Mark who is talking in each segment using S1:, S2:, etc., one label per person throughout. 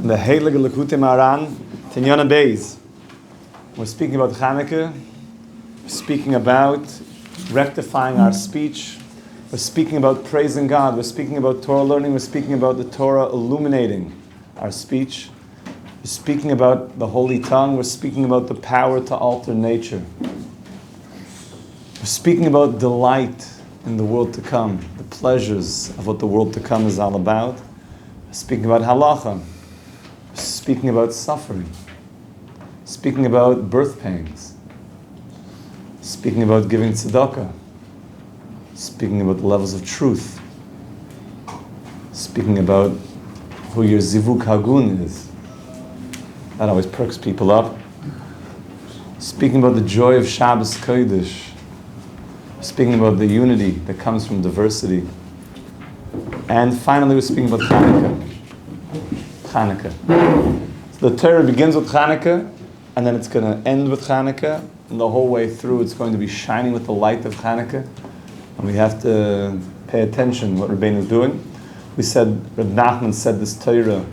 S1: the Heilige Lekutei Maran, Tinyana Beis. We're speaking about Chanukah. We're speaking about rectifying our speech. We're speaking about praising God. We're speaking about Torah learning. We're speaking about the Torah illuminating our speech. We're speaking about the holy tongue. We're speaking about the power to alter nature. We're speaking about delight in the world to come, the pleasures of what the world to come is all about. We're speaking about Halacha. We're speaking about suffering. Speaking about birth pangs. Speaking about giving tzedakah. Speaking about the levels of truth. Speaking about who your zivuk hagun is. That always perks people up. Speaking about the joy of Shabbos Kodesh. Speaking about the unity that comes from diversity. And finally we're speaking about Chanukah. Chanukah. So the Torah begins with Chanukah, and then it's going to end with Chanukah, and the whole way through it's going to be shining with the light of Chanukah. And we have to pay attention what Rabbi is doing. We said, Reb Nachman said this Torah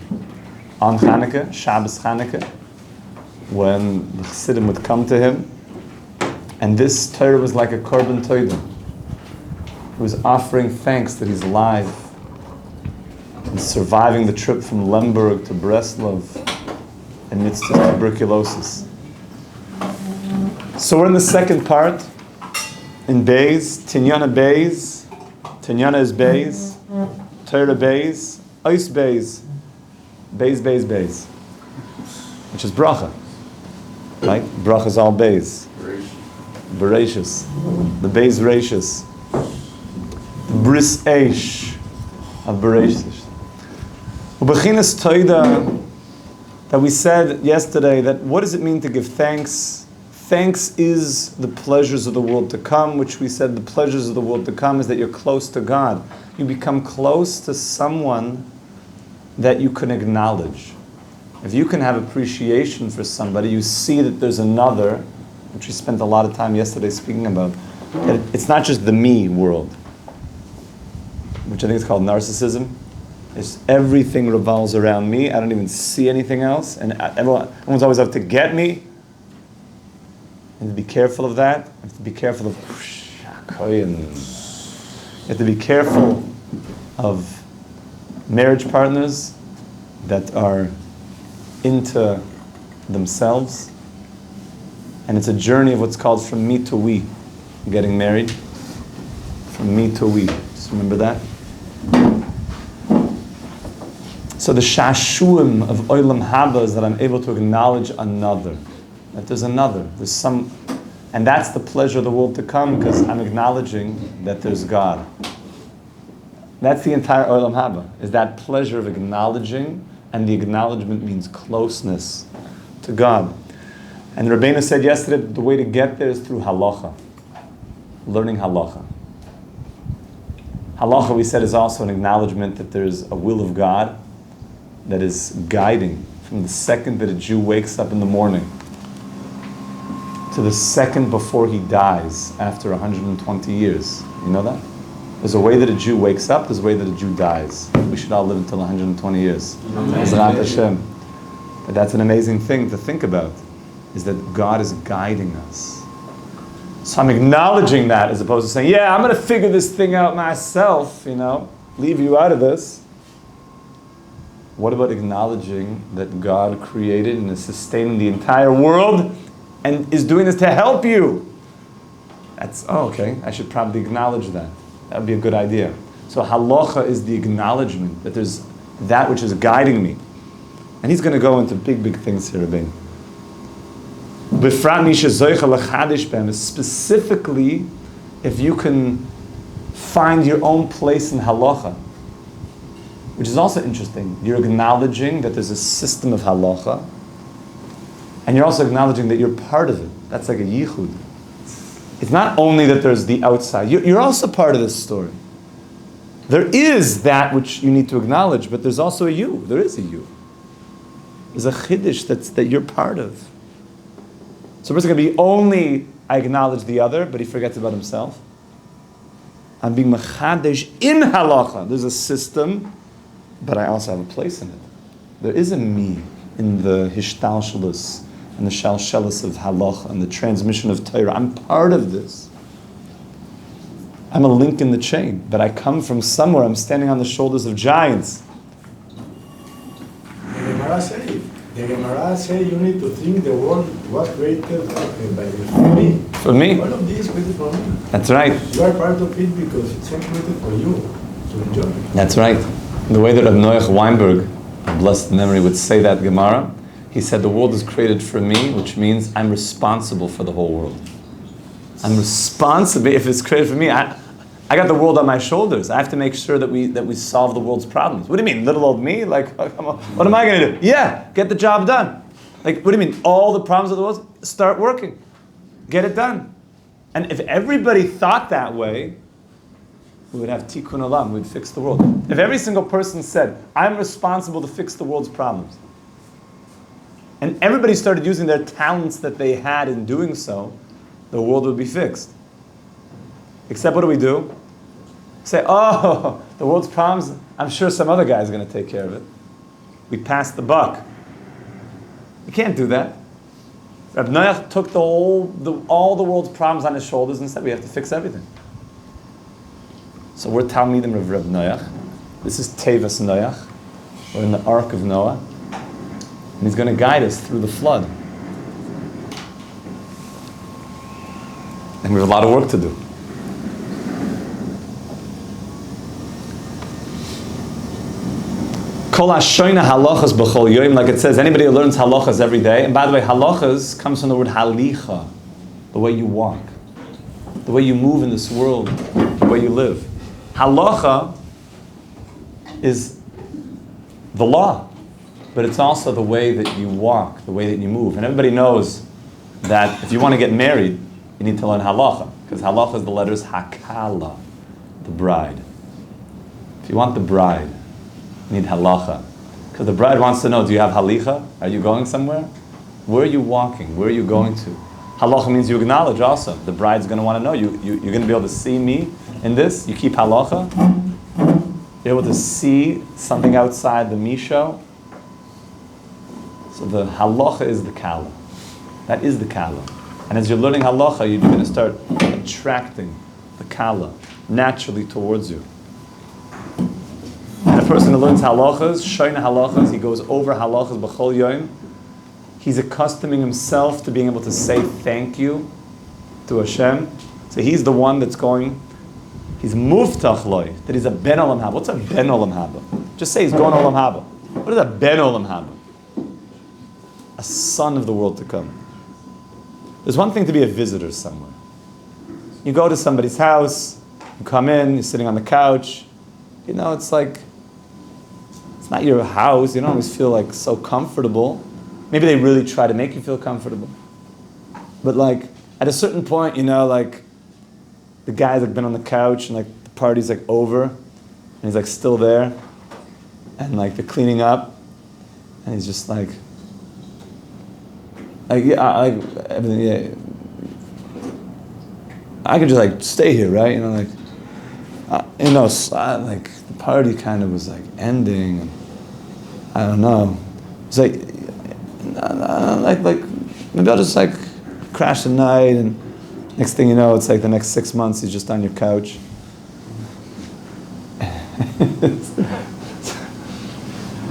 S1: on Chanukah, Shabbos Chanukah, when the Chassidim would come to him. And this Torah was like a korban toida. He was offering thanks that he's alive and surviving the trip from Lemberg to Breslov amidst his tuberculosis. So we're in the second part, in Beis, Tinyana Beis. Tinyana is Beis, Torah Beis, Ois Beis, Beis, Beis, Beis, which is bracha, right? Bracha is all Beis. Bereshus, the Beis Rashus, the Bris Eish of Bereshus. Ubechinas Toida, that we said yesterday, that what does it mean to give thanks? Thanks is the pleasures of the world to come, which we said the pleasures of the world to come is that you're close to God. You become close to someone that you can acknowledge. If you can have appreciation for somebody, you see that there's another, which we spent a lot of time yesterday speaking about. That it's not just the me world, which I think is called narcissism. It's everything revolves around me. I don't even see anything else, and everyone's always out to get me. And to be careful of that. You have to be careful of you have to be careful of marriage partners that are into themselves. And it's a journey of what's called from me to we. Getting married. From me to we. Just remember that. So the shashuim of olam haba is that I'm able to acknowledge another. That there's another. There's some, and that's the pleasure of the world to come, because I'm acknowledging that there's God. That's the entire olam haba, is that pleasure of acknowledging, and the acknowledgement means closeness to God. And Rabbi said yesterday that the way to get there is through halacha, learning halacha. Halacha, we said, is also an acknowledgement that there's a will of God that is guiding from the second that a Jew wakes up in the morning to the second before he dies after 120 years. You know that? There's a way that a Jew wakes up, there's a way that a Jew dies. We should all live until 120 years. Ezrat Hashem. But that's an amazing thing to think about, is that God is guiding us. So I'm acknowledging that as opposed to saying, yeah, I'm going to figure this thing out myself, leave you out of this. What about acknowledging that God created and is sustaining the entire world and is doing this to help you? That's, okay, I should probably acknowledge that. That would be a good idea. So halacha is the acknowledgement that there's that which is guiding me. And he's going to go into big, big things here, Rabbi. Specifically, if you can find your own place in halacha, which is also interesting. You're acknowledging that there's a system of halacha, and you're also acknowledging that you're part of it. That's like a yichud. It's not only that there's the outside, you're also part of this story. There is that which you need to acknowledge, but there's also a you. There is a you. There's a chiddush that you're part of. So a person can be only, I acknowledge the other, but he forgets about himself. I'm being mechadesh in halacha. There's a system, but I also have a place in it. There is a me in the hishtalshalus and the shalshelis of halacha and the transmission of Torah. I'm part of this. I'm a link in the chain, but I come from somewhere. I'm standing on the shoulders of giants.
S2: The Gemara say you need to think the world was created for me.
S1: For me.
S2: All of this is created for me.
S1: That's right.
S2: You are part of it because it's created for you to enjoy.
S1: That's right. The way that Rav Moshe Chaim, blessed memory, would say that Gemara, he said the world is created for me, which means I'm responsible for the whole world. I'm responsible. If it's created for me, I got the world on my shoulders. I have to make sure that we solve the world's problems. What do you mean, little old me? Like, come on, what am I going to do? Yeah, get the job done. Like, what do you mean? All the problems of the world, start working. Get it done. And if everybody thought that way, we would have tikkun olam, we'd fix the world. If every single person said, I'm responsible to fix the world's problems, and everybody started using their talents that they had in doing so, the world would be fixed. Except what do? Say, oh, the world's problems, I'm sure some other guy's going to take care of it. We passed the buck. You can't do that. Reb Noach took all the world's problems on his shoulders and said, we have to fix everything. So we're Talmidim of Reb Noach. This is Tevas Noach. We're in the Ark of Noah. And he's going to guide us through the flood. And we have a lot of work to do. Kol hashoyna halachas b'chol yoyim, like it says, anybody who learns halachas every day. And by the way, halachas comes from the word halicha, the way you walk, the way you move in this world, the way you live. Halacha is the law, but it's also the way that you walk, the way that you move. And everybody knows that if you want to get married, you need to learn halacha, because halacha is the letters hakala, the bride. If you want the bride, you need halacha. Because the bride wants to know, do you have halicha? Are you going somewhere? Where are you walking? Where are you going to? Halacha means you acknowledge also. The bride's going to want to know, you're going to be able to see me in this? You keep halacha? You're able to see something outside the misho? So the halacha is the kala. That is the kala. And as you're learning halacha, you're going to start attracting the kala naturally towards you. And a person who learns halachas, shoyna halachas, he goes over halachas b'chol yom. He's accustoming himself to being able to say thank you to Hashem. So he's the one that's going, he's muftach loy, that he's a ben olam haba. What's a ben olam haba? Just say he's going olam haba. What is a ben olam haba? A son of the world to come. There's one thing to be a visitor somewhere. You go to somebody's house, you come in, you're sitting on the couch, you know, it's like, it's not your house, you don't always feel like so comfortable. Maybe they really try to make you feel comfortable. But like, at a certain point, you know, like, the guy's like been on the couch and like the party's like over, and he's like still there, and like they're cleaning up, and he's just like yeah, everything, yeah. I could just like stay here, right? You know, like, like the party kind of was like ending, and I don't know. It's like, like maybe I'll just like crash the night, and next thing you know, it's like the next 6 months he's just on your couch.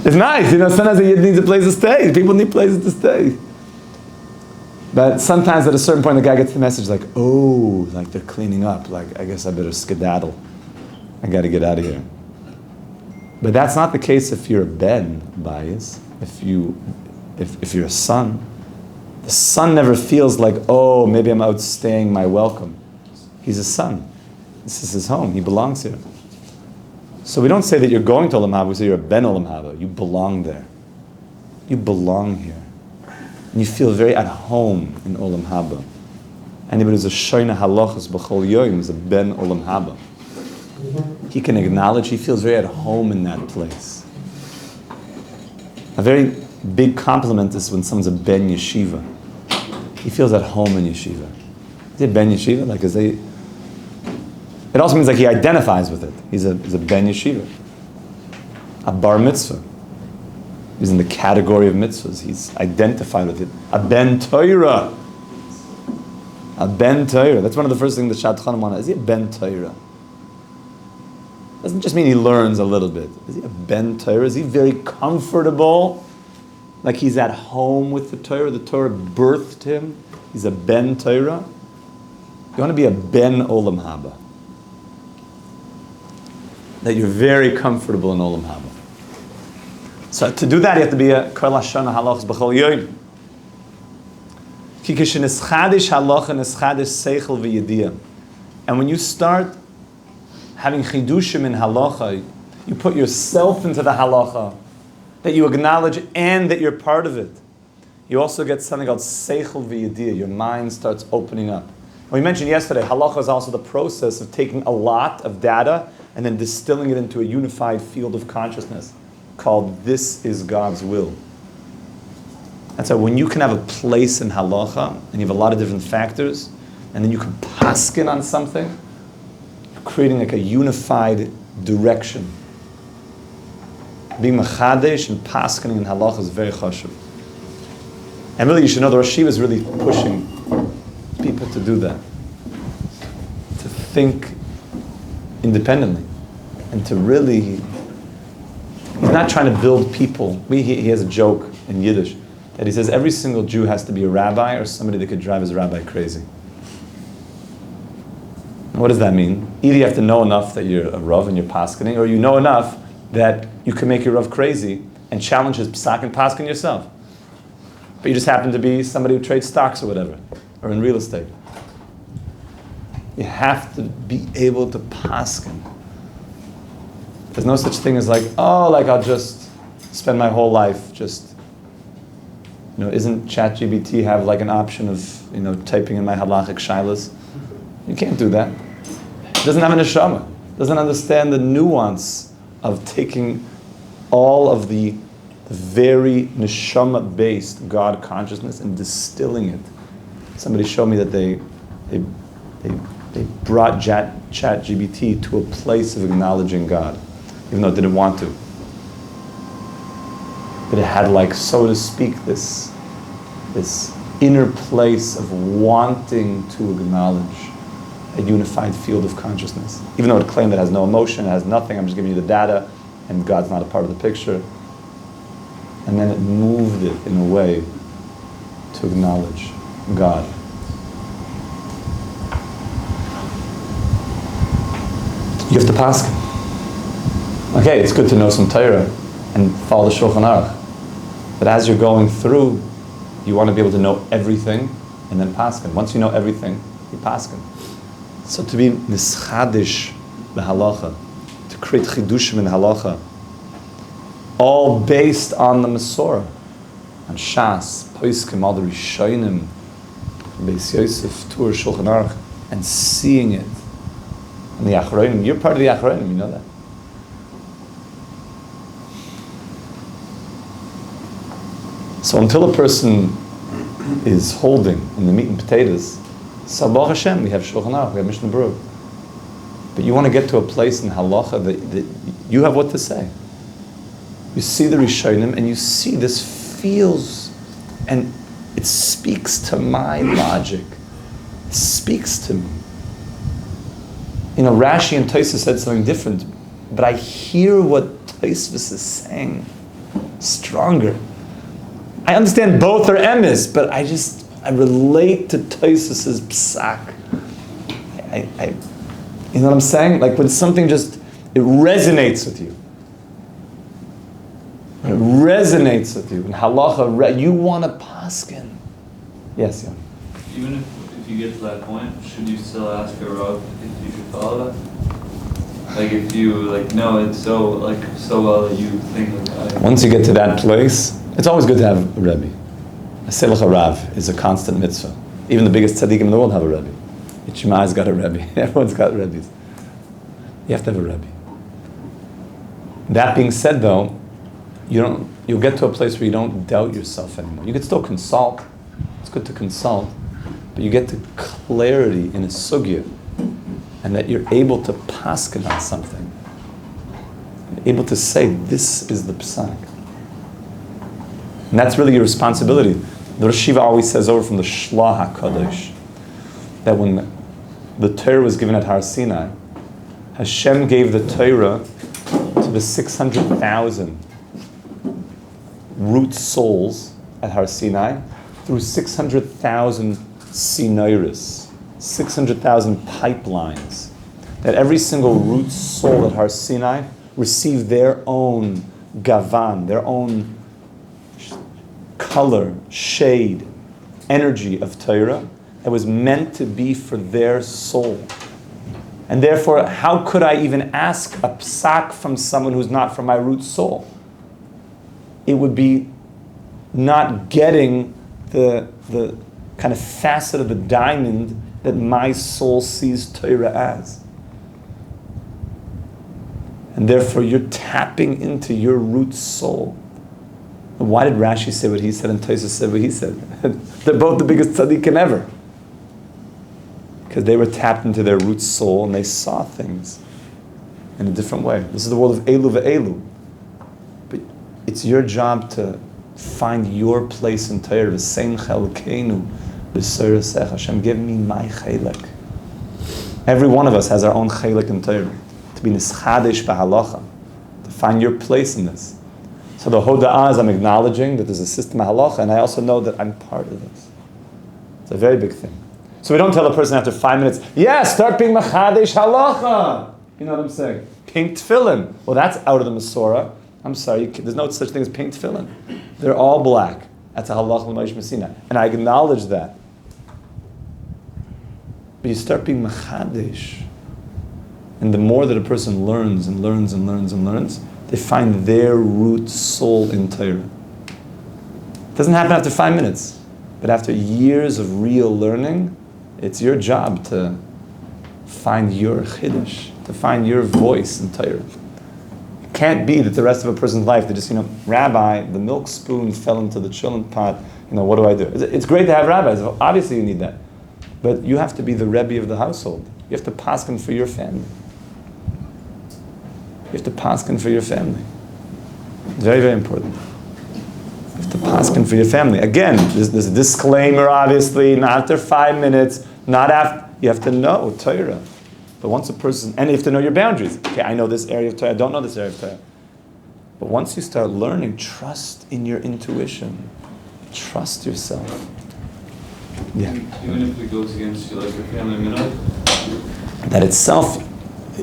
S1: It's nice, you know. Sometimes you need a place to stay. People need places to stay. But sometimes at a certain point, the guy gets the message like, oh, like they're cleaning up. Like, I guess I better skedaddle. I got to get out of here. But that's not the case if you're a ben bias. If you're a son, the son never feels like, oh, maybe I'm outstaying my welcome. He's a son. This is his home. He belongs here. So we don't say that you're going to Olam Haba. We say you're a ben Olam Haba. You belong there. You belong here. And you feel very at home in Olam Haba. Anybody who's a shoyna halachas b'chol yoyim is a ben Olam Haba. He can acknowledge, he feels very at home in that place. A very big compliment is when someone's a ben yeshiva. He feels at home in yeshiva. Is he a ben yeshiva? Like, it also means like he identifies with it. He's a ben yeshiva. A bar mitzvah. He's in the category of mitzvahs. He's identified with it. A ben Torah. A ben Torah. That's one of the first things the Shadchanim want. Is he a ben Torah? Doesn't just mean he learns a little bit. Is he a ben Torah? Is he very comfortable? Like he's at home with the Torah? The Torah birthed him? He's a ben Torah? You want to be a ben Olam Haba. That you're very comfortable in Olam Haba. So to do that, you have to be a Kol Hashana Halachas B'chol Yoyim. Ki kisheneschadish halacha neschadish seichel v'yediyah. And when you start having chidushim in halacha, you put yourself into the halacha, that you acknowledge and that you're part of it. You also get something called seichel v'yediyah. Your mind starts opening up. We mentioned yesterday, halacha is also the process of taking a lot of data and then distilling it into a unified field of consciousness called this is God's will. That's why when you can have a place in halacha and you have a lot of different factors and then you can paskin on something, you're creating like a unified direction. Being machadesh and paskining in halacha is very chashuv. And really you should know the Rosh Yeshiva is really pushing people to do that. To think independently. And to really, he's not trying to build people. He has a joke in Yiddish that he says every single Jew has to be a rabbi or somebody that could drive his rabbi crazy. And what does that mean? Either you have to know enough that you're a Rav and you're paskening, or you know enough that you can make your Rav crazy and challenge his psak and pasken yourself. But you just happen to be somebody who trades stocks or whatever, or in real estate. You have to be able to pasken. There's no such thing as like, I'll just spend my whole life just, isn't ChatGPT have like an option of, typing in my halachic shilas? You can't do that. It doesn't have a neshama. Doesn't understand the nuance of taking all of the very neshama-based God consciousness and distilling it. Somebody showed me that they brought ChatGPT to a place of acknowledging God, even though it didn't want to. But it had, like, so to speak, this inner place of wanting to acknowledge a unified field of consciousness. Even though it claimed it has no emotion, it has nothing, I'm just giving you the data, and God's not a part of the picture. And then it moved it in a way to acknowledge God. You have to paskin. Okay, it's good to know some Torah and follow the Shulchan Aruch. But as you're going through, you want to be able to know everything and then paskin. Once you know everything, you paskin. So to be nischadish b'halacha, to create chidushim in halacha, all based on the Masorah, on Shas, Poskim, all the Rishonim, Beis Yosef, Tur, Shulchan Aruch, and seeing it. And the Achronim, you're part of the Achronim, you know that. So until a person is holding in the meat and potatoes, so Baruch Hashem, we have Shulchan Aruch, we have Mishnah Berurah. But you want to get to a place in halacha that you have what to say. You see the Rishonim and you see this feels, and it speaks to my logic. It speaks to me. Rashi and Tosfos said something different, but I hear what Tosfos is saying stronger. I understand both are emes, but I relate to Tosfos' psak. You know what I'm saying? Like when something it resonates with you. When it resonates with you, in halacha, you want to paskin. Yes, yeah.
S3: Even if you get to that point, should you still ask a Rav if you should follow that? Like if you know it so well that you think
S1: Once you get to that place, it's always good to have a Rabbi. A Selach Rav is a constant mitzvah. Even the biggest tzaddikim in the world have a Rabbi. Shema's got a Rabbi. Everyone's got Rabbis. You have to have a Rabbi. That being said, though, you'll get to a place where you don't doubt yourself anymore. You can still consult. It's good to consult. But you get to clarity in a sugya, and that you're able to paskin on something. You're able to say, this is the psak. And that's really your responsibility. The Rosh Yeshiva always says over from the Shlah HaKadosh that when the Torah was given at Har Sinai, Hashem gave the Torah to the 600,000 root souls at Har Sinai through 600,000 sinairis, 600,000 pipelines, that every single root soul at Har Sinai received their own gavan, their own color, shade, energy of Torah that was meant to be for their soul. And therefore, how could I even ask a psak from someone who's not from my root soul? It would be not getting the kind of facet of the diamond that my soul sees Torah as. And therefore, you're tapping into your root soul. Why did Rashi say what he said and Tosfos said what he said? They're both the biggest tzaddikim ever. Because they were tapped into their root soul and they saw things in a different way. This is the world of Elu ve'elu. But it's your job to find your place in Torah. V'sein chelkeinu b'sorah sech. Hashem, give me my chelek. Every one of us has our own chelek in Torah. To be nischadesh b'halacha. To find your place in this. So the hoda'ah is I'm acknowledging that there's a system of halacha, and I also know that I'm part of this. It's a very big thing. So we don't tell a person after 5 minutes, start being machadesh halacha. You know what I'm saying? Pink tefillin. Well, that's out of the Masorah. I'm sorry, there's no such thing as pink tefillin. They're all black. That's a halacha l'maish mesina. And I acknowledge that. But you start being machadesh. And the more that a person learns and learns and learns and learns, they find their root soul in Torah. It doesn't happen after 5 minutes. But after years of real learning, it's your job to find your chiddush, to find your voice in Torah. It can't be that the rest of a person's life, they just, Rabbi, the milk spoon fell into the chillin pot, what do I do? It's great to have rabbis, obviously you need that. But you have to be the Rebbe of the household. You have to paskin for your family. You have to paskin for your family. It's very, very important. You have to paskin for your family. Again, there's a disclaimer, obviously, not after 5 minutes, not after, you have to know Torah. But once a person, and you have to know your boundaries. Okay, I know this area of Torah, I don't know this area of Torah. But once you start learning, trust in your intuition. Trust yourself. Yeah.
S3: Even if it goes against your family minhag?
S1: That itself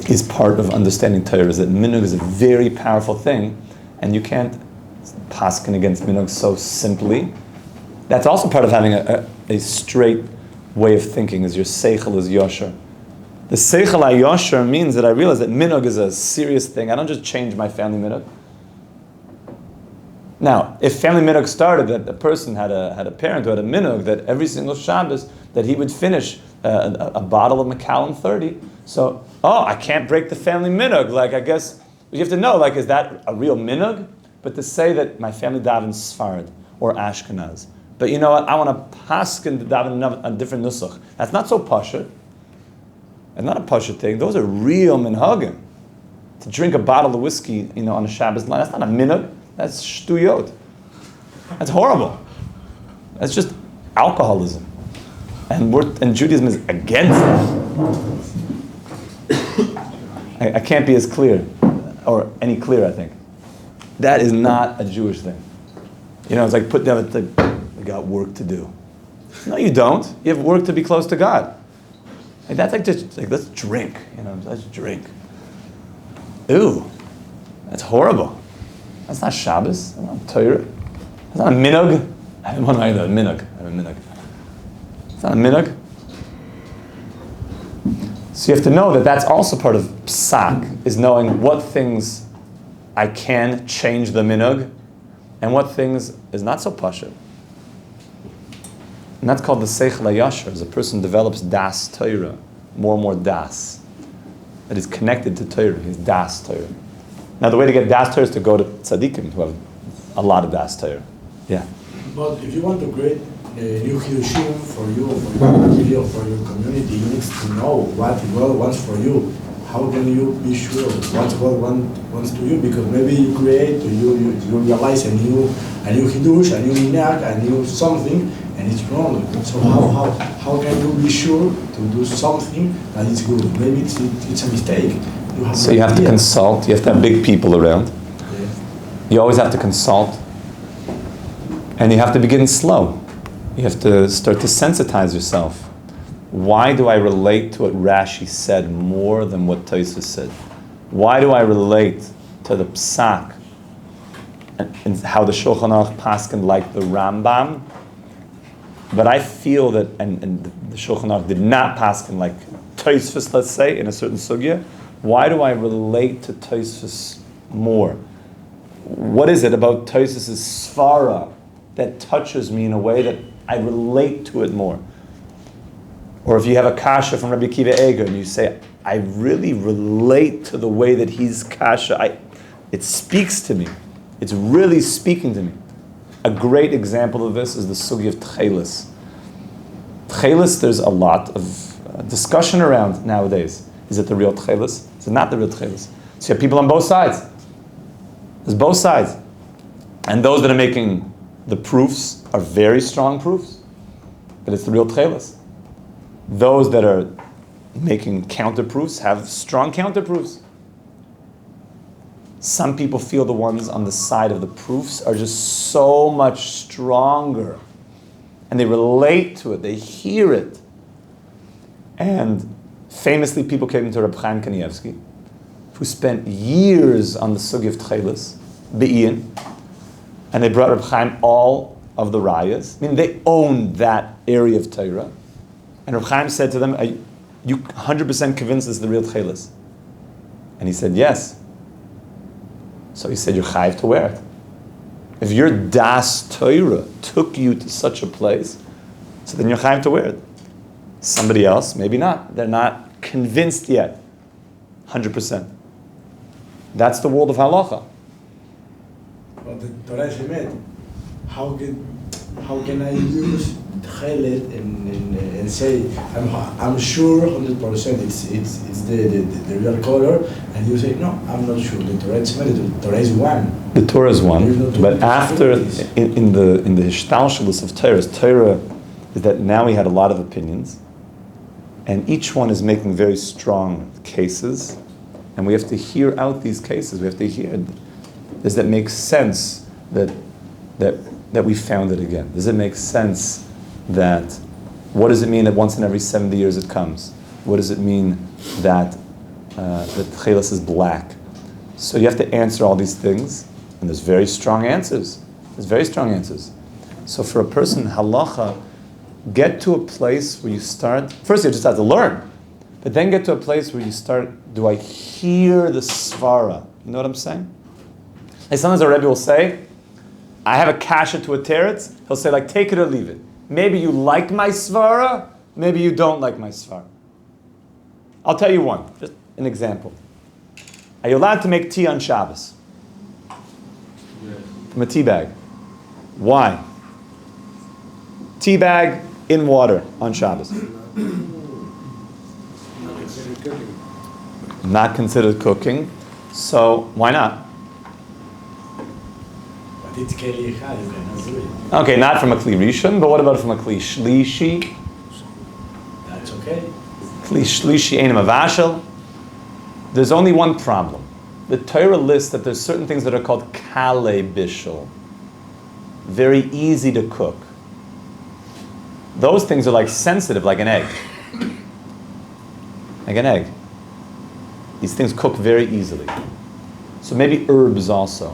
S1: is part of understanding Torah, is that minhag is a very powerful thing, and you can't paskin against minhag so simply. That's also part of having a straight way of thinking, is your seichel is yosher. The seichel ha-yosher means that I realize that minhag is a serious thing. I don't just change my family minhag. Now, if family minhag started that a person had a parent who had a minhag that every single Shabbos that he would finish a bottle of Macallan 30, so, I can't break the family minhag. I guess you have to know, is that a real minhag? But to say that my family davens Sfarad or Ashkenaz, but you know what? I want to paskin the daven a different nusach. That's not so pasha. It's not a pasha thing. Those are real minhagim. To drink a bottle of whiskey, on a Shabbos night, that's not a minhag. That's shtuyot. That's horrible. That's just alcoholism. And Judaism is against that. I can't be as clear, or any clearer, I think. That is not a Jewish thing. It's like put down, we got work to do. No, you don't. You have work to be close to God. That's just let's drink. Let's drink. Ew, that's horrible. That's not Shabbos. That's not Torah. That's not a minhag. I have one idea. Minhag. I have a minhag. It's not a minhag. So you have to know that that's also part of psak, is knowing what things I can change the minhag, and what things is not so pashut. And that's called the seichel hayasher. As a person develops das Torah, more and more das, that is connected to Torah. He's das Torah. Now the way to get das Torah is to go to tzaddikim who have a lot of das Torah. Yeah.
S2: But if you want to create a new Hidushim for you, for your family, or for your community, you need to know what God wants for you. how can you be sure what God wants to you? Because maybe you create, you realize a new Hiddush, a new minhag, a new something, and it's wrong. So how can you be sure to do something that is good? Maybe it's a mistake. You have
S1: to consult. You have to have big people around.
S2: Yes.
S1: You always have to consult, and you have to begin slow. You have to start to sensitize yourself. Why do I relate to what Rashi said more than what Tosfos said? Why do I relate to the Psak and how the Shulchan Aruch paskin like the Rambam? But I feel that, and the Shulchan Aruch did not paskin like Tosfos, let's say, in a certain sugya. Why do I relate to Tosfos more? What is it about Tosfos' svara that touches me in a way that I relate to it more? Or if you have a kasha from Rabbi Akiva Eger and you say, I really relate to the way that he's kasha, it speaks to me. It's really speaking to me. A great example of this is the sugi of Tchelis. Tchelis, there's a lot of discussion around nowadays. Is it the real Tchelis? Is it not the real Tchelis? So you have people on both sides. There's both sides. And those that are making the proofs are very strong proofs, but it's the real Tchelis. Those that are making counterproofs have strong counterproofs. Some people feel the ones on the side of the proofs are just so much stronger. And they relate to it, they hear it. And famously, people came to Reb Chaim Kanievsky, who spent years on the sugi of Tchelis, Be'in, and they brought Reb Chaim all of the rayas. I mean, they owned that area of Torah. And Reb Chaim said to them, are you 100% convinced this is the real Tchelis? And he said, yes. So he said, you're chayiv to wear it. If your das Torah took you to such a place, so then you're chayiv to wear it. Somebody else, maybe not. They're not convinced yet. 100%. That's the world of halacha.
S2: But the Torah is emet. How can I use Tchelet and say I'm sure 100% it's the real color, and you say no, I'm not sure. The Torah is emet. The Torah is one.
S1: The Torah is one, but after in the hishtalshelus of Torah is that now we had a lot of opinions, and each one is making very strong cases, and we have to hear out these cases. We have to hear, does that make sense that we found it again? Does it make sense that, what does it mean that once in every 70 years it comes? What does it mean that the Tchelis is black? So you have to answer all these things, and there's very strong answers. There's very strong answers. So for a person, halacha, get to a place where you start, first you just have to learn, but then get to a place where you start, do I hear the svara? You know what I'm saying? Like sometimes a Rebbe will say, I have a kasha to a teretz, he'll say like, take it or leave it. Maybe you like my svara, maybe you don't like my svara. I'll tell you one, just an example. Are you allowed to make tea on Shabbos?
S3: Yes.
S1: From a tea bag. Why? Tea bag in water on Shabbos. Not considered cooking. So why not?
S2: But it's keli echad, you cannot do it.
S1: Okay, not from a kli rishon, but what about from a kli shlishi?
S2: That's okay.
S1: Kli shlishi ein mavashel. There's only one problem. The Torah lists that there's certain things that are called kale bishul, very easy to cook. Those things are like sensitive, like an egg. Like an egg. These things cook very easily. So maybe herbs also.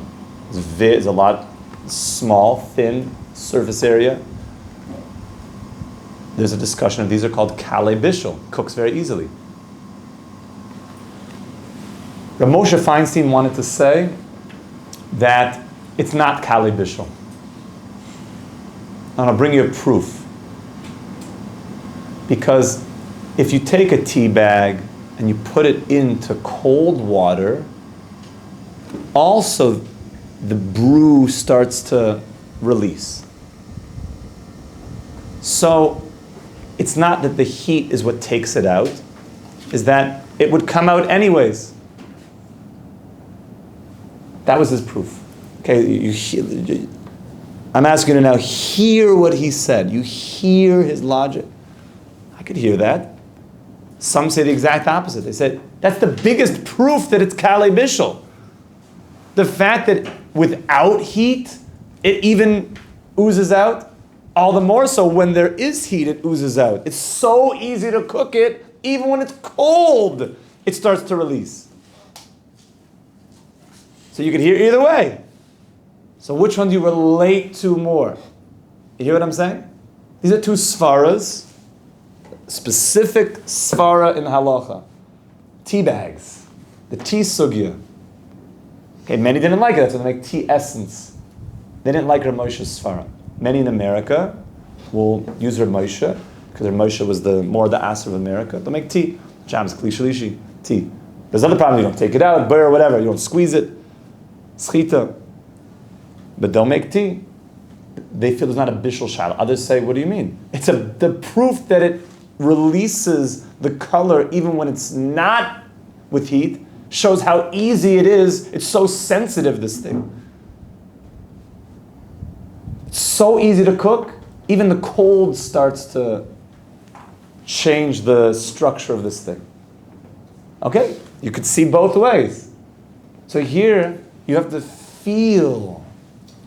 S1: There's a lot, small, thin surface area. There's a discussion of these are called kale bishul, cooks very easily. Rav Moshe Feinstein wanted to say that it's not kale bishul. And I'll bring you a proof. Because if you take a tea bag and you put it into cold water, also the brew starts to release. So it's not that the heat is what takes it out, is that it would come out anyways. That was his proof. Okay, I'm asking you to now hear what he said. You hear his logic. I could hear that. Some say the exact opposite. They said, that's the biggest proof that it's Kalei Bishul. The fact that without heat, it even oozes out, all the more so when there is heat, it oozes out. It's so easy to cook it, even when it's cold, it starts to release. So you can hear either way. So which one do you relate to more? You hear what I'm saying? These are two svaras, specific svara in halacha. Tea bags, the tea sugya. Okay, many didn't like it, that's why they make tea essence. They didn't like Rav Moshe's svara. Many in America will use Rav Moshe, because Rav Moshe was more the ass of America. They'll make tea. Jams, kli shalishi, tea. There's other problem, you don't take it out, burr, whatever, you don't squeeze it. Schita. But they'll make tea. They feel there's not a bishul shal. Others say, what do you mean? It's the proof that it releases the color even when it's not with heat, shows how easy it is. It's so sensitive, this thing. It's so easy to cook, even the cold starts to change the structure of this thing. Okay? You could see both ways. So here, you have to feel.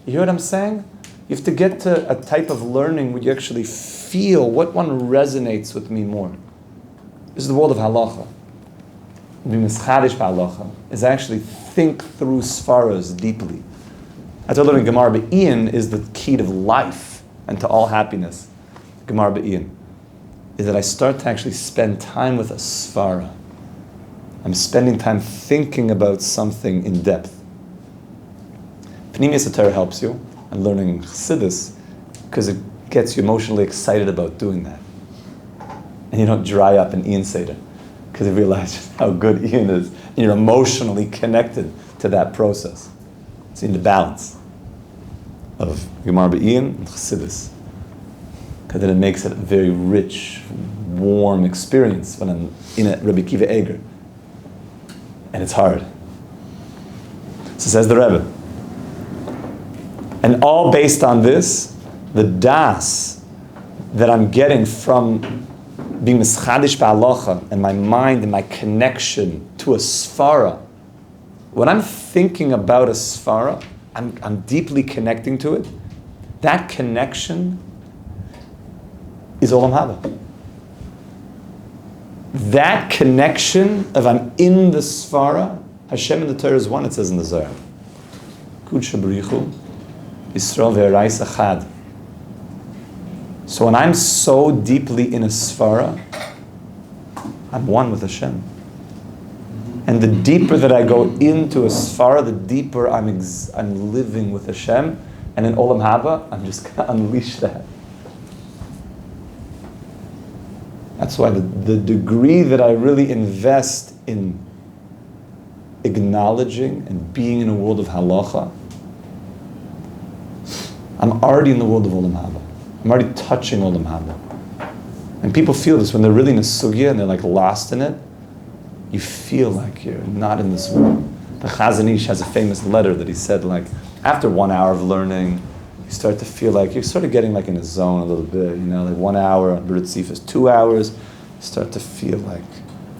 S1: You hear what I'm saying? You have to get to a type of learning where you actually feel what one resonates with me more. This is the world of halacha. Being mischadish b'halacha is actually think through svaras deeply. That's why learning Gemara Be'in is the key to life and to all happiness. Gemara Be'in is that I start to actually spend time with a svara. I'm spending time thinking about something in depth. Pnimius Torah helps you, and learning Chassidus, because it gets you emotionally excited about doing that. And you don't dry up in Ian Seder, because you realize just how good Ian is, and you're emotionally connected to that process. It's in the balance of Gemara Ian and Chassidus, because then it makes it a very rich, warm experience when I'm in a Rabbi Kiva Eger. And it's hard. So says the Rebbe. And all based on this, the das that I'm getting from being mischadish ba'alacha and my mind and my connection to a svara. When I'm thinking about a svara, I'm deeply connecting to it. That connection is olam haba. That connection of I'm in the svara, Hashem in the Torah is one, it says in the Zohar. Kud shabrichu, Yisrael ve'erais achad. So when I'm so deeply in a svara, I'm one with Hashem. And the deeper that I go into a svara, the deeper I'm living with Hashem. And in olam haba, I'm just going to unleash that. That's why the degree that I really invest in acknowledging and being in a world of halacha, I'm already in the world of olam haba. I'm already touching olam haba. And people feel this when they're really in a sugya and they're like lost in it. You feel like you're not in this world. The Chazon Ish has a famous letter that he said, like, after 1 hour of learning, you start to feel like you're sort of getting like in a zone a little bit, you know, like 1 hour, B'rit Sifas, 2 hours, you start to feel like,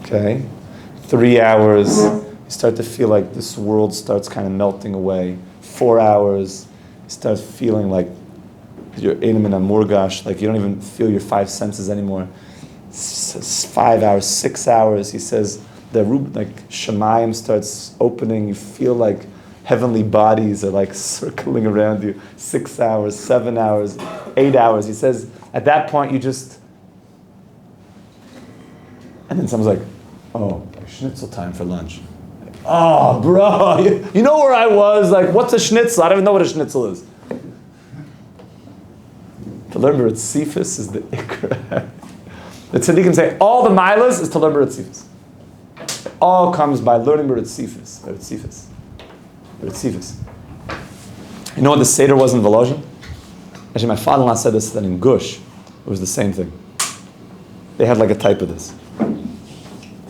S1: okay, 3 hours, you start to feel like this world starts kind of melting away. 4 hours, you start feeling like you're in a murgash, like you don't even feel your five senses anymore. 5 hours, 6 hours, he says, like Shemayim starts opening, you feel like heavenly bodies are like circling around you. 6 hours, 7 hours, 8 hours. He says, at that point you just, and then someone's like, oh, schnitzel time for lunch. Oh, bro, you know where I was? Like, what's a schnitzel? I don't even know what a schnitzel is. To learn B'rit Sifas is the ikra. The tzaddikim say all the milas is to learn B'rit Sifas. All comes by learning B'rit Sifas. B'rit Sifas. B'rit Sifas. You know what the Seder was in Volozhin? Actually, my father-in-law said this, that in Gush, it was the same thing. They had like a type of this.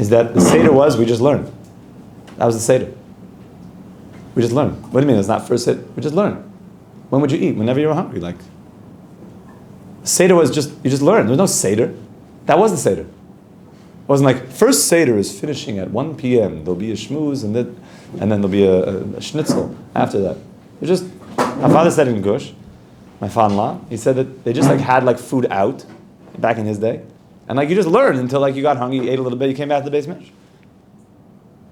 S1: is that the Seder was, we just learned. That was the Seder. We just learned. What do you mean it's not first Seder? We just learned. When would you eat? Whenever you were hungry. Like, Seder was just, you just learned. There was no Seder. That was the Seder. It wasn't like, first Seder is finishing at 1 p.m. There'll be a shmooze and then there'll be a schnitzel after that. It was just, my father said in Gush, my father-in-law, he said that they just like had like food out back in his day. And like you just learned until like you got hungry, you ate a little bit, you came back to the Beis Medrash.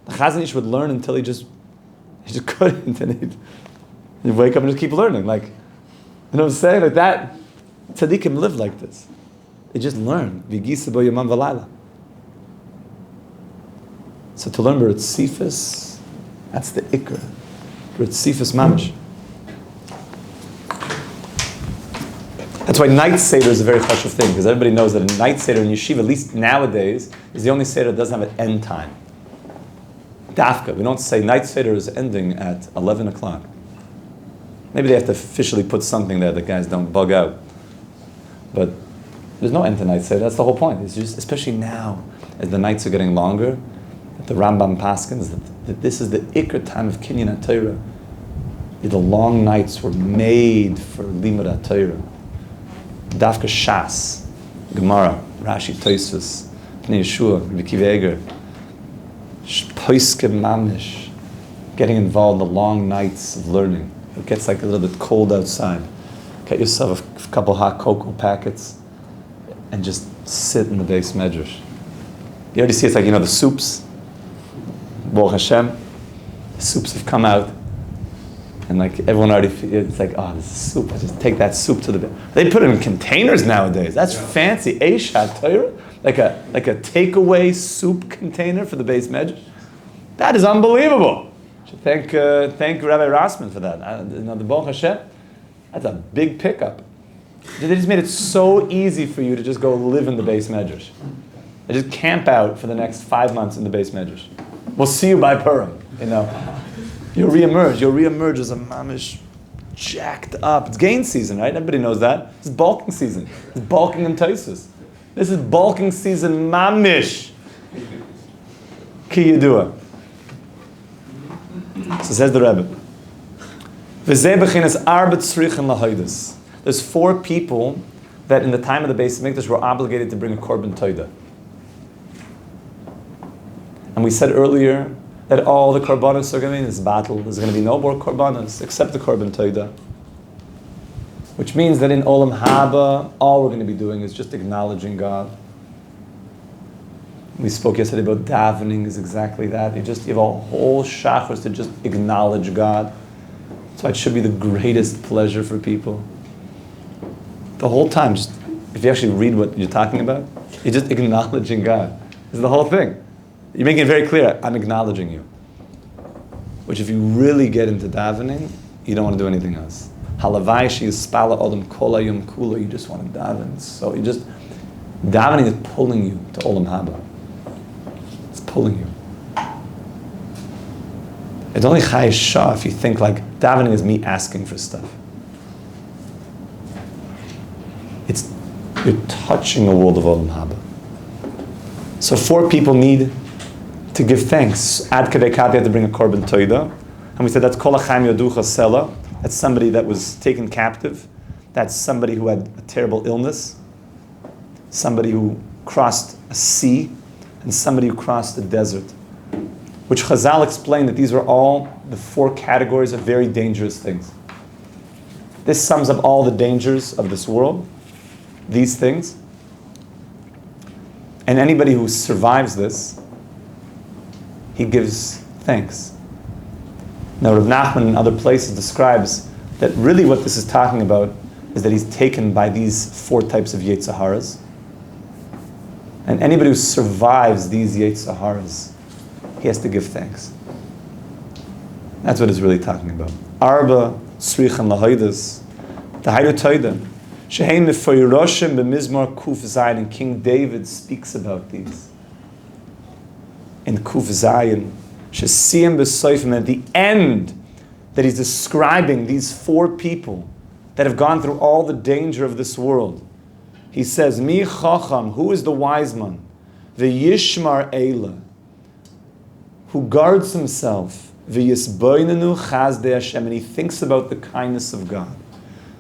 S1: The Chazon Ish would learn until he just couldn't. And he'd wake up and just keep learning. Like, you know what I'm saying? Like that, tzaddikim live like this. They just learn. V'gisa bo yomam v'layla. So to learn B'rit Sifis, that's the ikr. B'rit Sifis mamish. That's why night Seder is a very chashuv thing, because everybody knows that a night Seder in yeshiva, at least nowadays, is the only Seder that doesn't have an end time. Dafka. We don't say night Seder is ending at 11 o'clock. Maybe they have to officially put something there that guys don't bug out. But there's no end to night Seder. That's the whole point. It's just, especially now, as the nights are getting longer, that the Rambam paskins that this is the ikr time of Kinyan HaTorah. The long nights were made for Limud HaTorah. Dafka Shas, Gemara, Rashi, Tosfos, Pnei Yeshua, Rabbi Kiva Eger, Poiske Mamish, getting involved in the long nights of learning. It gets like a little bit cold outside. Get yourself a couple hot cocoa packets and just sit in the Beis Medrash. You already see it's like, the soups. Baruch Hashem, the soups have come out. And like everyone already, it's like, oh, this is soup. I just take that soup to the bed. They put it in containers nowadays. That's fancy. Eishat Torah, like a takeaway soup container for the Beis Medrash. That is unbelievable. Should thank Rabbi Rossman for that. The Baruch Hashem, that's a big pickup. They just made it so easy for you to just go live in the Beis Medrash. And just camp out for the next 5 months in the Beis Medrash. We'll see you by Purim. You'll reemerge as a mamish, jacked up. It's gain season, right? Everybody knows that. It's bulking season. It's bulking in Taisus. This is bulking season, mamish. Ki yedua. So says the Rebbe. There's 4 people that in the time of the Beis Mikdash were obligated to bring a korban toida. And we said earlier that all the korbanos are going to be in this battle. There's going to be no more korbanos except the korban toida. Which means that in Olam Haba, all we're going to be doing is just acknowledging God. We spoke yesterday about davening is exactly that. You have a whole shachos to just acknowledge God. So it should be the greatest pleasure for people. The whole time, just if you actually read what you're talking about, you're just acknowledging God. It's the whole thing. You're making it very clear, I'm acknowledging you. Which if you really get into davening, you don't want to do anything else. Halavai she is spala odom kola yom kula, you just want to daven. So davening is pulling you to Olam Haba. It's pulling you. It's only Chai Shah if you think like davening is me asking for stuff. You're touching the world of Olam Haba. So 4 people need to give thanks. Ad kadei kat, they had to bring a korban toida. And we said that's kol hachaim yaducha sela. That's somebody that was taken captive. That's somebody who had a terrible illness. Somebody who crossed a sea. And somebody who crossed the desert. Which Chazal explained that these were all the 4 categories of very dangerous things. This sums up all the dangers of this world. These things. And anybody who survives this, he gives thanks. Now Rav Nachman in other places describes that really what this is talking about is that he's taken by these 4 types of Yetzaharas. And anybody who survives these Yetzaharas, he has to give thanks. That's what it's really talking about. Arba, Srichan Lahoidas, the Hayru Toida, Shehein Mefoyroshem B'Mizmor Kuf Zayin, and King David speaks about these. In Kuf Zayin, Shesiyim B'Soifim, at the end, that he's describing these 4 people that have gone through all the danger of this world. He says, Mi Chacham, who is the wise man? V'yishmar eila, who guards himself, v'yisboinenu chazdei Hashem, and he thinks about the kindness of God.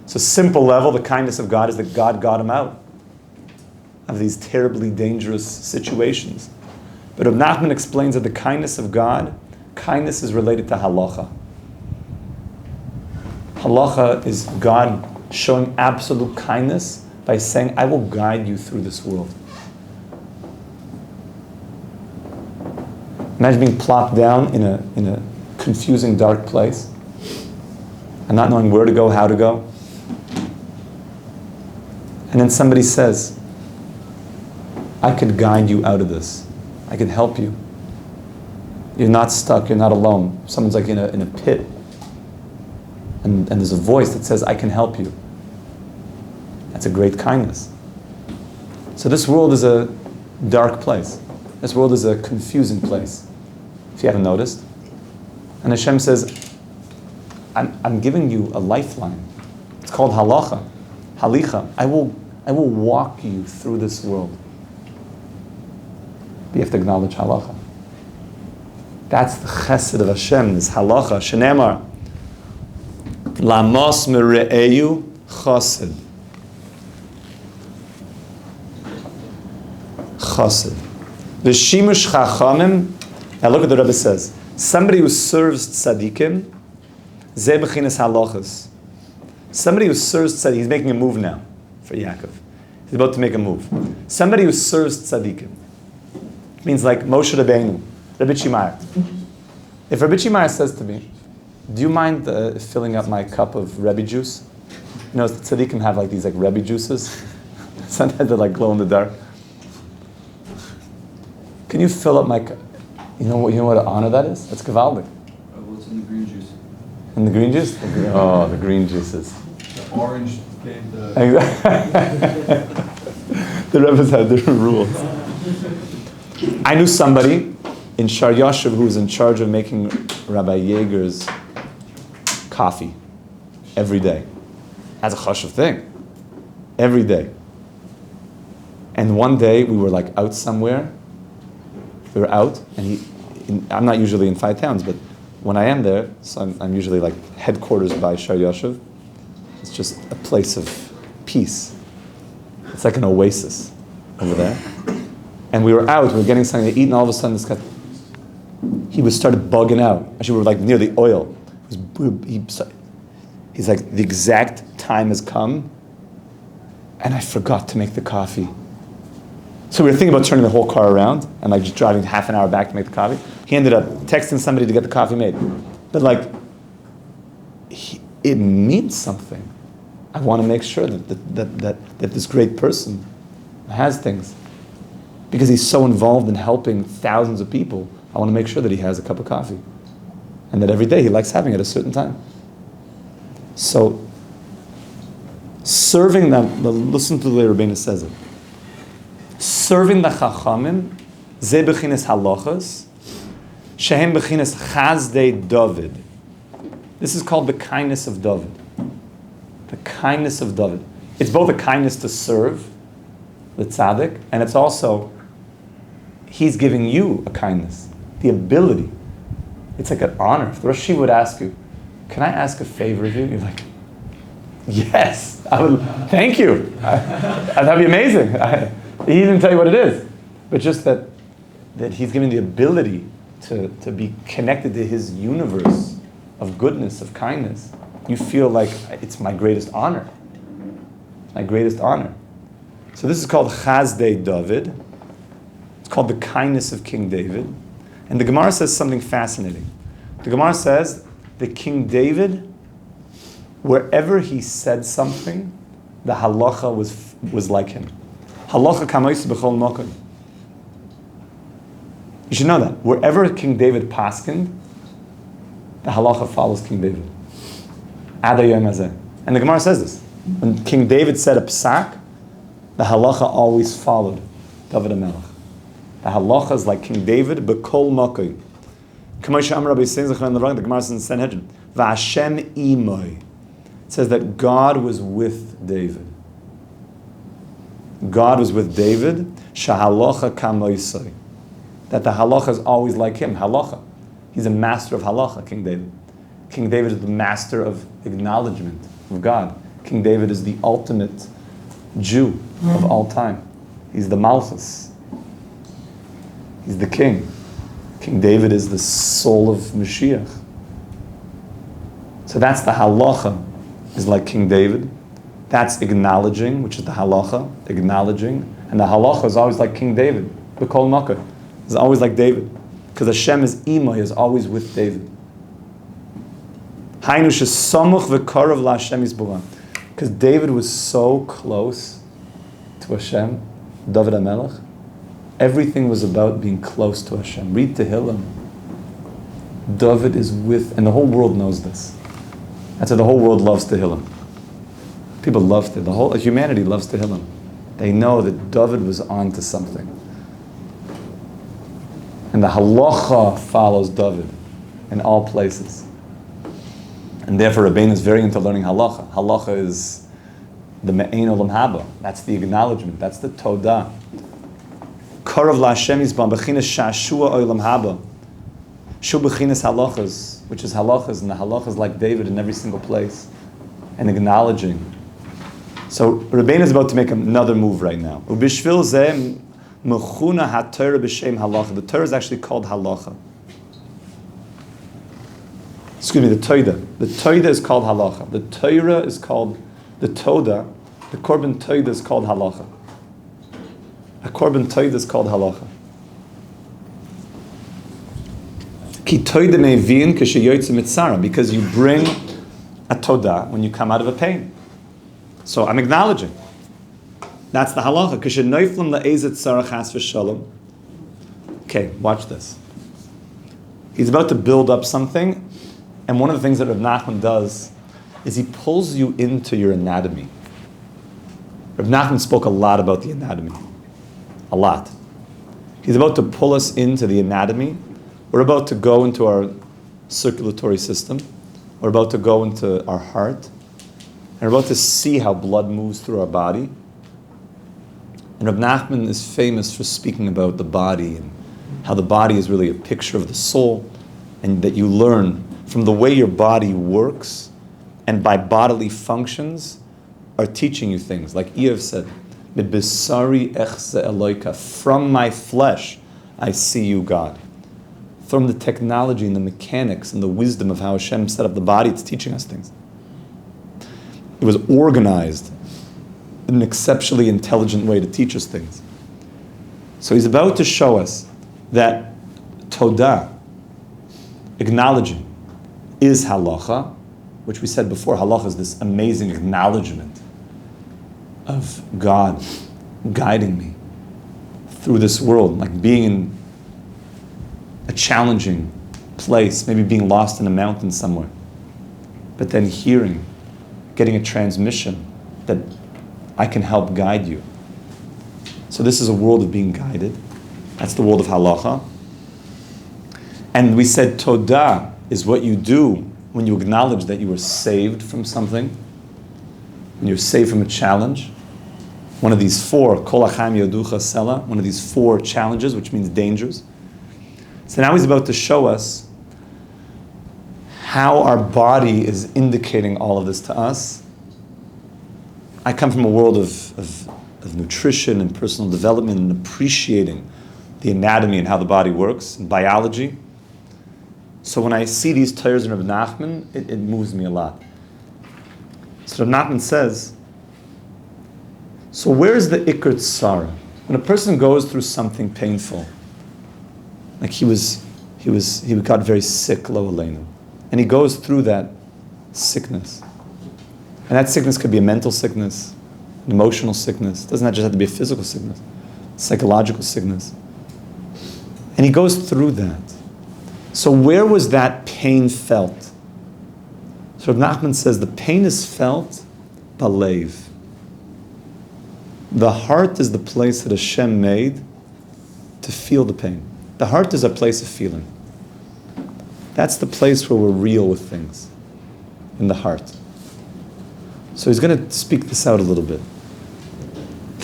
S1: So simple level, the kindness of God is that God got him out of these terribly dangerous situations. But Rav Nachman explains that the kindness of God, kindness is related to halacha. Halacha is God showing absolute kindness by saying, I will guide you through this world. Imagine being plopped down in a confusing, dark place and not knowing where to go, how to go. And then somebody says, I could guide you out of this. I can help you. You're not stuck, you're not alone. Someone's like in a pit. And there's a voice that says, I can help you. That's a great kindness. So this world is a dark place. This world is a confusing place, if you haven't noticed. And Hashem says, I'm giving you a lifeline. It's called halacha, halicha. I will walk you through this world. But you have to acknowledge halacha. That's the chesed of Hashem, this halacha. Shenemar, lamos mere'eyu chesed. Chesed. V'shimush chachamim. Now look what the Rabbi says. Somebody who serves tzaddikim, zeh b'chinas halachas. Somebody who serves tzaddik, he's making a move now for Yaakov. He's about to make a move. Somebody who serves tzaddikim. It means like Moshe Rabbeinu, Rabbi Chimayer. If Rabbi Chimayer says to me, do you mind filling up my cup of Rebbe juice? You know, tzaddikim have like these like Rebbe juices. Sometimes they're like glow in the dark. Can you fill up my cup? You know what an honor that is? That's gewaldig.
S3: What's in the green juice?
S1: In the green juice? The green juices.
S3: The orange paint.
S1: The Rebbe's had different rules. I knew somebody in Shar Yashuv who was in charge of making Rabbi Yeager's coffee every day. That's a chashuv thing. Every day. And one day we were like out somewhere. We were out, and I'm not usually in 5 towns, but when I am there, so I'm usually like headquarters by Shar Yashuv. It's just a place of peace. It's like an oasis over there. And we were out, we were getting something to eat, and all of a sudden this guy, he started bugging out. Actually, we were like near the oil. He's like, the exact time has come, and I forgot to make the coffee. So we were thinking about turning the whole car around and like just driving half an hour back to make the coffee. He ended up texting somebody to get the coffee made. But like, it means something. I want to make sure that this great person has things. Because he's so involved in helping thousands of people, I want to make sure that he has a cup of coffee. And that every day he likes having it at a certain time. So, serving them, listen to the way Rabbeinu says it. Serving the Chachamim, ze b'chinas halachas, shehem b'chinas chazdei David. This is called the kindness of David. The kindness of David. It's both a kindness to serve, the tzaddik, and it's also, he's giving you a kindness, the ability. It's like an honor. If the Rosh Yeshiva would ask you, can I ask a favor of you? You're like, yes, I would, thank you. That'd be amazing. He didn't tell you what it is, but just that he's giving the ability to be connected to his universe of goodness, of kindness. You feel like it's my greatest honor. My greatest honor. So this is called Chazdei David. It's called the kindness of King David. And the Gemara says something fascinating. The Gemara says that King David, wherever he said something, the halacha was like him. Halacha kamois b'chol mokum. You should know that. Wherever King David paskined, the halacha follows King David. Ad hayom hazeh. And the Gemara says this. When King David said a psak, the halacha always followed David HaMelech. The halacha is like King David, b'kol mokum. Kamosh Amar Rabbi Sein Zechron Levrach, the Gemara says in Sanhedrin, v'Hashem imoi. It says that God was with David. God was with David, shahalacha kamoisai, that the halacha is always like him, halacha. He's a master of halacha, King David. King David is the master of acknowledgement of God. King David is the ultimate Jew of all time. He's the Malchus. He's the king. King David is the soul of Mashiach. So that's the halacha, is like King David. That's acknowledging, which is the halacha, acknowledging. And the halacha is always like King David. B'kol makar. It's always like David. Because Hashem is imay, is always with David. Hainu shesamuch v'karav la'Hashem yisborah. Because David was so close to Hashem, David HaMelech, everything was about being close to Hashem. Read Tehillim. David is with, and the whole world knows this. That's why the whole world loves Tehillim. People love Tehillim. The whole humanity loves Tehillim. They know that David was on to something. And the halacha follows David in all places. And therefore Rabbeinu is very into learning halacha. Halacha is the me'ein olam haba. That's the acknowledgement. That's the todah. Karav la'Hashem yisbam b'chinas sha'ashua olam haba. Shu b'chinas halachas, which is halachas, and the halachas like David in every single place. And acknowledging. So Rabbeinu is about to make another move right now. Ubishvil zeh mechuna ha-Torah b'shem halacha. The Torah is actually called halacha. Excuse me, the Torah. The Torah is called halacha. The Torah is called the Todah. The Korban Todah is called halacha. A Korban Todah is called halacha. Ki Todah mevin k'sheyoytze mitzara, because you bring a Todah when you come out of a pain. So I'm acknowledging. That's the halacha. K'shenoiflim la'ezet tzara chas v'shalom. Okay, watch this. He's about to build up something. And one of the things that Rav Nachman does is he pulls you into your anatomy. Rav Nachman spoke a lot about the anatomy. A lot. He's about to pull us into the anatomy. We're about to go into our circulatory system. We're about to go into our heart. And we're about to see how blood moves through our body. And Rav Nachman is famous for speaking about the body and how the body is really a picture of the soul, and that you learn from the way your body works and by bodily functions are teaching you things. Like Eov said, "Mibisari echze Eloika," from my flesh I see you, God. From the technology and the mechanics and the wisdom of how Hashem set up the body, it's teaching us things. It was organized in an exceptionally intelligent way to teach us things. So he's about to show us that Todah, acknowledging, is halacha, which we said before. Halacha is this amazing acknowledgement of God guiding me through this world, like being in a challenging place, maybe being lost in a mountain somewhere, but then hearing, getting a transmission that I can help guide you. So this is a world of being guided. That's the world of halacha. And we said Todah is what you do when you acknowledge that you were saved from something, when you're saved from a challenge. One of these four, Kol Achayim Yoducha Sela, one of these four challenges, which means dangers. So now he's about to show us how our body is indicating all of this to us. I come from a world of nutrition and personal development and appreciating the anatomy and how the body works, and biology. So when I see these Torahs in Rav Nachman, it moves me a lot. So Rav Nachman says, so where's the Iker Tzara? When a person goes through something painful, like he got very sick, lo aleinu, and he goes through that sickness. And that sickness could be a mental sickness, an emotional sickness. It doesn't just have to be a physical sickness, psychological sickness. And he goes through that. So where was that pain felt? So Rav Nachman says the pain is felt balev. The heart is the place that Hashem made to feel the pain. The heart is a place of feeling. That's the place where we're real with things, in the heart. So he's going to speak this out a little bit.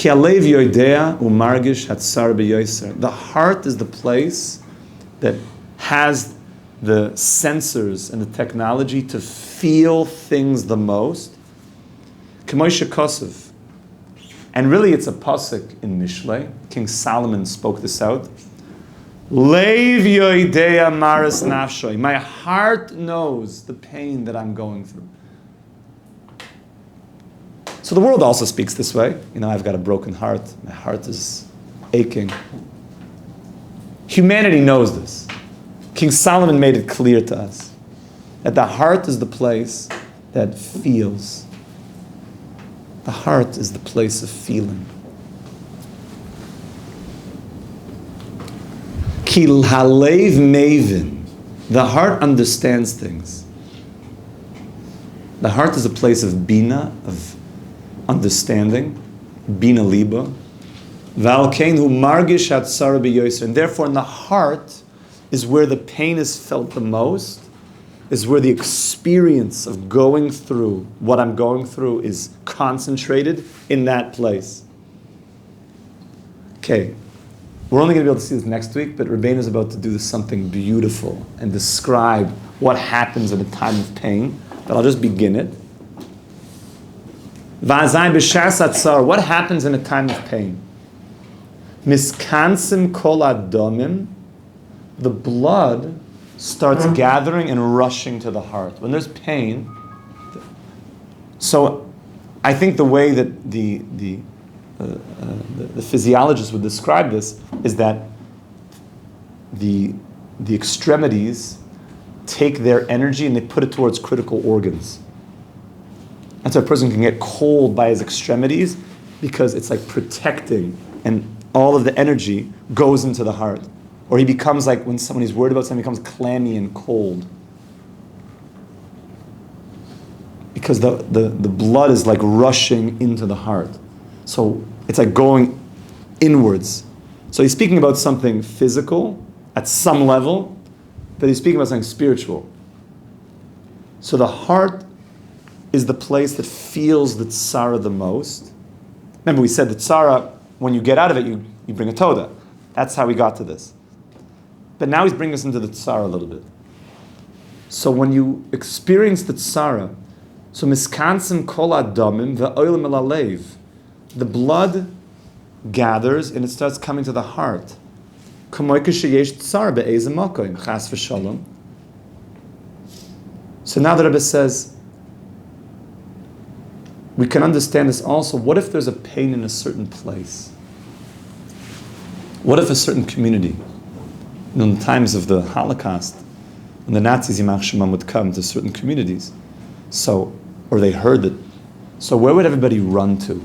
S1: Ki alev yoidea umargish hatsar b'yoser. The heart is the place that has the sensors and the technology to feel things the most. K'moishe Kosov. And really it's a pasuk in Mishlei. King Solomon spoke this out. Leiv yoidea maris nafshoy. My heart knows the pain that I'm going through. So the world also speaks this way. I've got a broken heart. My heart is aching. Humanity knows this. King Solomon made it clear to us that the heart is the place that feels. The heart is the place of feeling. Ki halev mevin. The heart understands things. The heart is a place of bina, of understanding, bina liba, valkein hu margish hatzara b'yoser, and therefore in the heart is where the pain is felt the most, is where the experience of going through what I'm going through is concentrated in that place. Okay, we're only going to be able to see this next week, but Rabbi is about to do something beautiful and describe what happens at a time of pain, but I'll just begin it. What happens in a time of pain? Miskansim kol adomim. The blood starts gathering and rushing to the heart. When there's pain, so I think the way that the physiologist would describe this is that the extremities take their energy and they put it towards critical organs. And so a person can get cold by his extremities because it's like protecting, and all of the energy goes into the heart. Or he becomes like, when someone is worried about something, he becomes clammy and cold. Because the blood is like rushing into the heart. So it's like going inwards. So he's speaking about something physical at some level, but he's speaking about something spiritual. So the heart is the place that feels the tzara the most. Remember, we said that tzara, when you get out of it, you bring a toda. That's how we got to this. But now he's bringing us into the tzara a little bit. So when you experience the tzara, so miskansim kol adamim ve'olim el alev, the blood gathers and it starts coming to the heart. Kamoy sheyesh tzara be'ezeh makom, chas v'shalom. So now the Rabbi says, we can understand this also. What if there's a pain in a certain place? What if a certain community, in the times of the Holocaust, when the Nazis Yimach Shemam would come to certain communities, or they heard it, so where would everybody run to?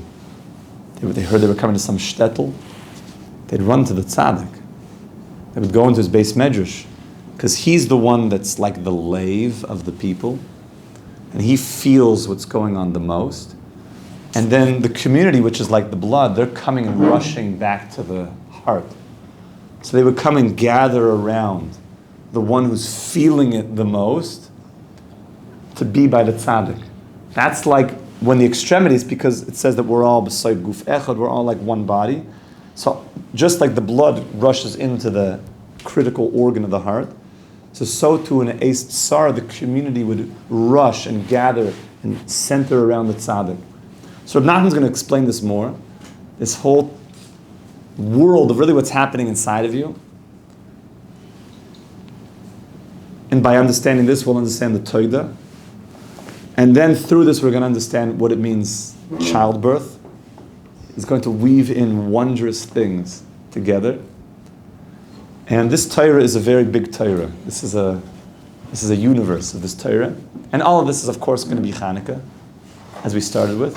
S1: They heard they were coming to some shtetl, they'd run to the tzaddik. They would go into his base medrash, because he's the one that's like the lave of the people, and he feels what's going on the most. And then the community, which is like the blood, they're coming and rushing back to the heart. So they would come and gather around the one who's feeling it the most to be by the tzaddik. That's like when the extremities, because it says that we're all beside guf echad, we're all like one body. So just like the blood rushes into the critical organ of the heart, so too in an Eis Tsar, the community would rush and gather and center around the tzaddik. So Rav Nachman's going to explain this more. This whole world of really what's happening inside of you. And by understanding this, we'll understand the Toida. And then through this, we're going to understand what it means, childbirth. It's going to weave in wondrous things together. And this Torah is a very big Torah. This is a universe of this Torah. And all of this is, of course, going to be Chanukah, as we started with.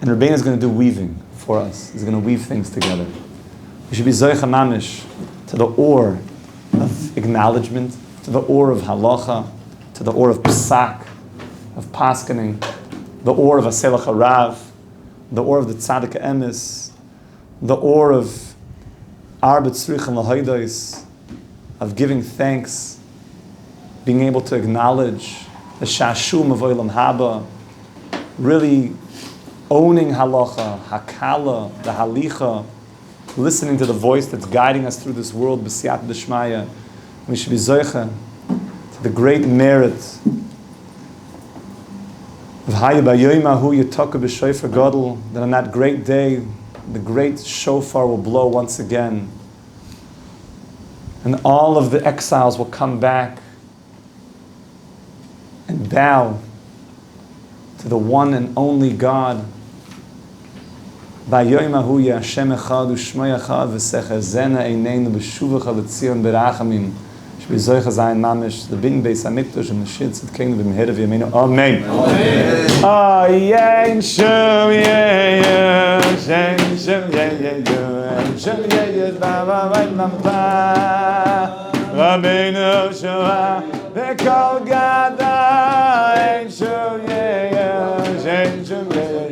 S1: And Rabbi is going to do weaving for us. He's going to weave things together. We should be Zoycha Mamish to the ore of acknowledgement, to the ore of Halacha, to the ore of Psak, of Paskaning, the ore of Aselach Harav, the ore of the Tzaddik Emes, the ore of Arbet Tzrich and Lahaidos, of giving thanks, being able to acknowledge the Shashum of Olam Haba, really owning halacha, hakala, the halicha, listening to the voice that's guiding us through this world, b'siyat d'shmaya. We should be zoicha to the great merit of Hayya b'yoymahu yitaka b'shofar gadol, that on that great day, the great shofar will blow once again, and all of the exiles will come back and bow to the one and only God. B'yoymahu ya Hashem echad u'shmo echad v'sechazena eineinu b'shuvacha v'tzion b'rachamim shb'izoicha zayin mamish l'bin beis hamikdash v'nashir tzidkeinu v'mehera v'yameinu. Amen. Amen. Shum yeya, shum yeya, shum yeya, b'ava v'lampa Rabbeinu Shua v'kol gada. Shum yeya, shum yeya,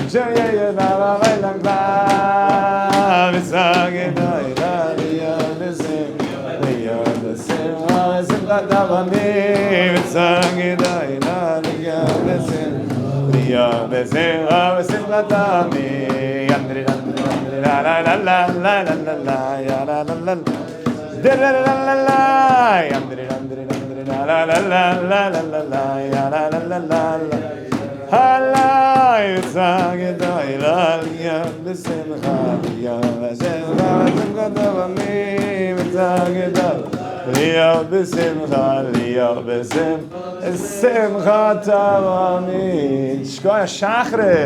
S1: shum yeya, b'ava v'lampa v'sageda ilariya v'sim liya v'sim v'sim v'davami v'sageda ilariya v'sim liya v'sim v'sim v'davami yandri la la la la la la la la ya la la la la la la la la yandri la la la la la la la ya la la la la Halay tzageda ilaliya b'simcha liya v'simcha v'simcha davami tzageda liya b'simcha liya b'simcha davami shkoya shachre.